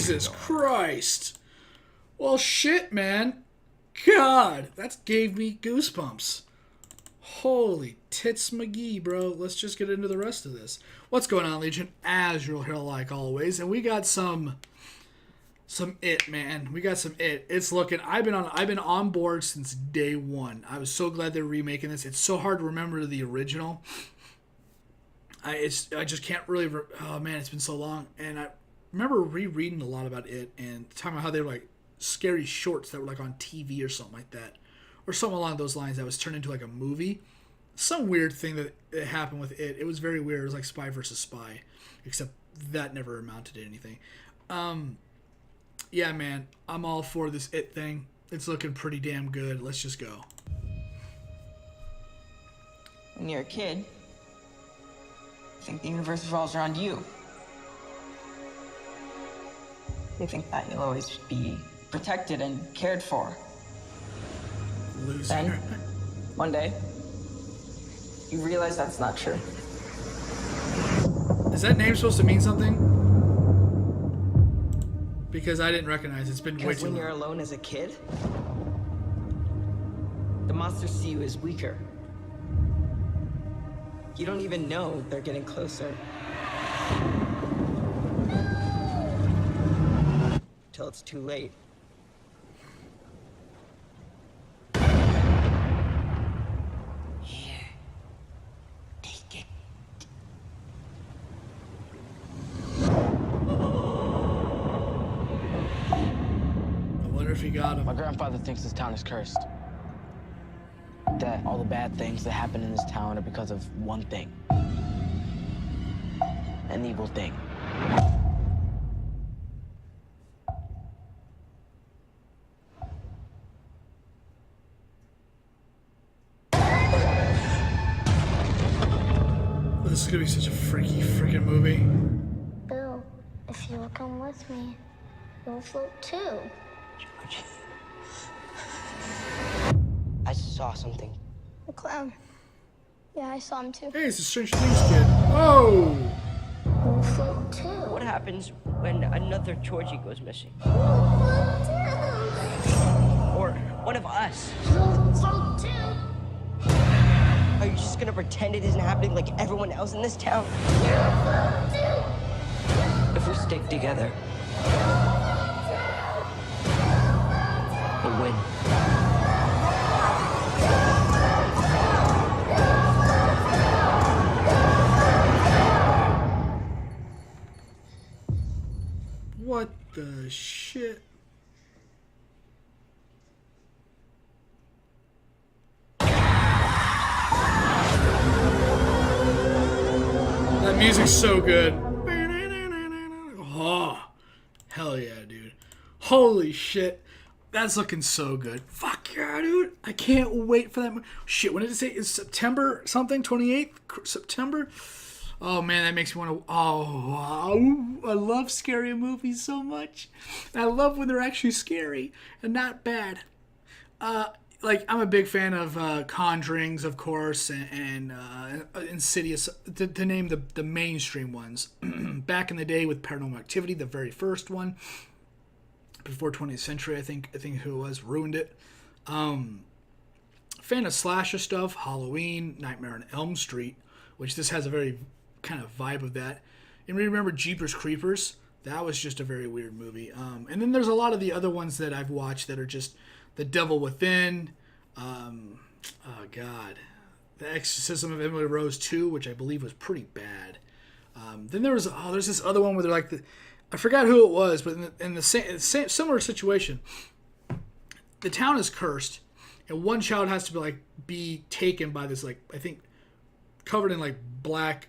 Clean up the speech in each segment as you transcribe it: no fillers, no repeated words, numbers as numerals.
Jesus Christ. Well, shit, man. God, that gave me goosebumps. Holy tits McGee, bro. Let's just get into the rest of this. What's going on, Legion? As you'll hear like always. And we got some It, man. We got some It. It's looking. I've been on board since day one. I was so glad they're remaking this. It's so hard to remember the original. I just can't really. Oh man, it's been so long. And I remember rereading a lot about It and talking about how they were like scary shorts that were like on TV or something like that, or something along those lines that was turned into like a movie. Some weird thing that happened with It. It was very weird. It was like Spy versus Spy, except that never amounted to anything. Yeah, man, I'm all for this It thing. It's looking pretty damn good. Let's just go. When you're a kid, you think the universe revolves around you. You think that you'll always be protected and cared for. Loser. Then, one day, you realize that's not true. Is that name supposed to mean something? Because I didn't recognize it. It's been way too long. Because when you're alone as a kid, the monsters see you as weaker. You don't even know they're getting closer. Till it's too late. Here. Take it. I wonder if he got him. My grandfather thinks this town is cursed. That all the bad things that happen in this town are because of one thing. An evil thing. This is gonna be such a freaky freaking movie. Bill, if you will come with me, you'll float too. George. I saw something. The clown. Yeah, I saw him too. Hey, it's a Stranger Things kid. Oh! You'll float too. What happens when another Georgie goes missing? You'll float too. Or one of us? You'll float too. Are you just gonna pretend it isn't happening like everyone else in this town? You'll float too. If we stick together, we'll win. What the shit? That music's so good. Oh, hell yeah, dude. Holy shit. That's looking so good. Fuck yeah, dude. I can't wait for that. Shit, when did it say? It's September something? 28th? September? Oh, man, that makes me want to... Oh, wow. I love scary movies so much. And I love when they're actually scary and not bad. Like, I'm a big fan of Conjurings, of course, and Insidious, to name the mainstream ones. Back in the day with Paranormal Activity, the very first one, before 20th Century, I think who it was, ruined it. Fan of slasher stuff, Halloween, Nightmare on Elm Street, which this has a very kind of vibe of that. And remember Jeepers Creepers? That was just a very weird movie. And then there's a lot of the other ones that I've watched that are just The Devil Within, oh God, The Exorcism of Emily Rose 2, which I believe was pretty bad. Then there's this other one where they're like, I forgot who it was, but in the same similar situation, the town is cursed, and one child has to be taken by this, like, I think covered in like black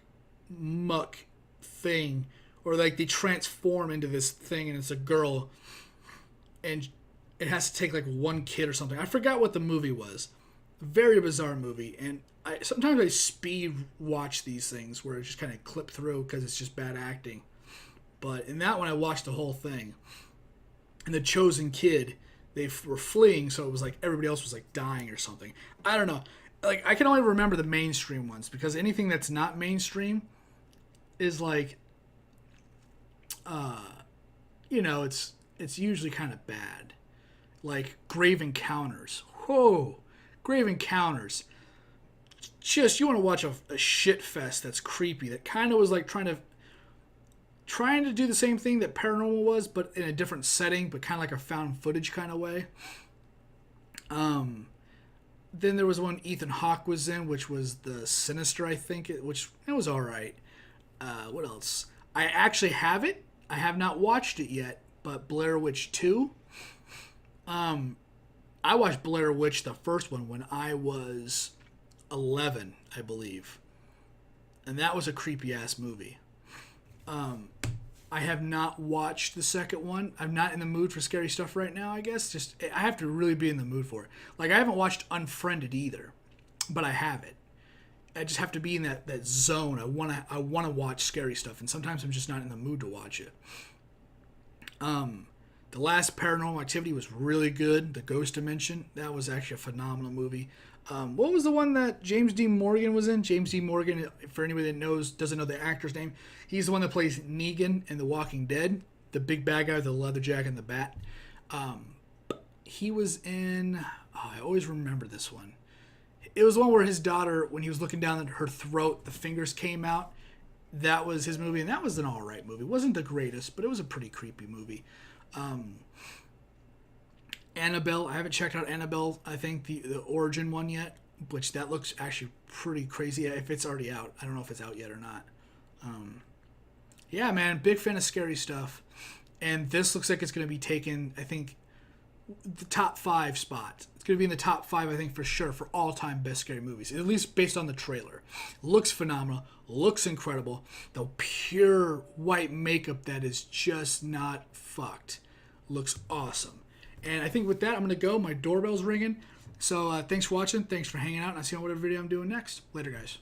muck thing, or like they transform into this thing, and it's a girl, and it has to take like one kid or something. I forgot what the movie was. Very bizarre movie, and sometimes I speed watch these things where it just kind of clip through because it's just bad acting. But in that one, I watched the whole thing, and the chosen kid, they were fleeing, so it was like everybody else was like dying or something. I don't know. Like, I can only remember the mainstream ones, because anything that's not mainstream is like you know, it's usually kind of bad. Like Grave Encounters. Whoa, Grave Encounters. Just, you want to watch a shit fest that's creepy. That kind of was like trying to do the same thing that Paranormal was, but in a different setting, but kind of like a found footage kind of way. Then there was one Ethan Hawke was in, which was the Sinister, I think, which it was all right. What else? I actually have it. I have not watched it yet, but Blair Witch 2. I watched Blair Witch, the first one, when I was 11, I believe. And that was a creepy-ass movie. I have not watched the second one. I'm not in the mood for scary stuff right now, I guess. Just I have to really be in the mood for it. Like, I haven't watched Unfriended either, but I have it. I just have to be in that zone. I wanna watch scary stuff, and sometimes I'm just not in the mood to watch it. The last Paranormal Activity was really good. The Ghost Dimension, that was actually a phenomenal movie. What was the one that James D. Morgan was in? James D. Morgan, for anybody that doesn't know the actor's name, he's the one that plays Negan in The Walking Dead, the big bad guy with the leather jacket and the bat. He was in... Oh, I always remember this one. It was one where his daughter, when he was looking down at her throat, the fingers came out. That was his movie, and that was an alright movie. It wasn't the greatest, but it was a pretty creepy movie. Annabelle, I haven't checked out Annabelle, I think the origin one yet, which that looks actually pretty crazy if it's already out. I don't know if it's out yet or not. Yeah, man, big fan of scary stuff. And this looks like it's going to be taking, I think, the top 5 spot. It's going to be in the top 5, I think, for sure, for all-time best scary movies, at least based on the trailer. Looks phenomenal. Looks incredible. The pure white makeup that is just not fucked. Looks awesome. And I think with that, I'm going to go. My doorbell's ringing. So thanks for watching. Thanks for hanging out. And I'll see you on whatever video I'm doing next. Later, guys.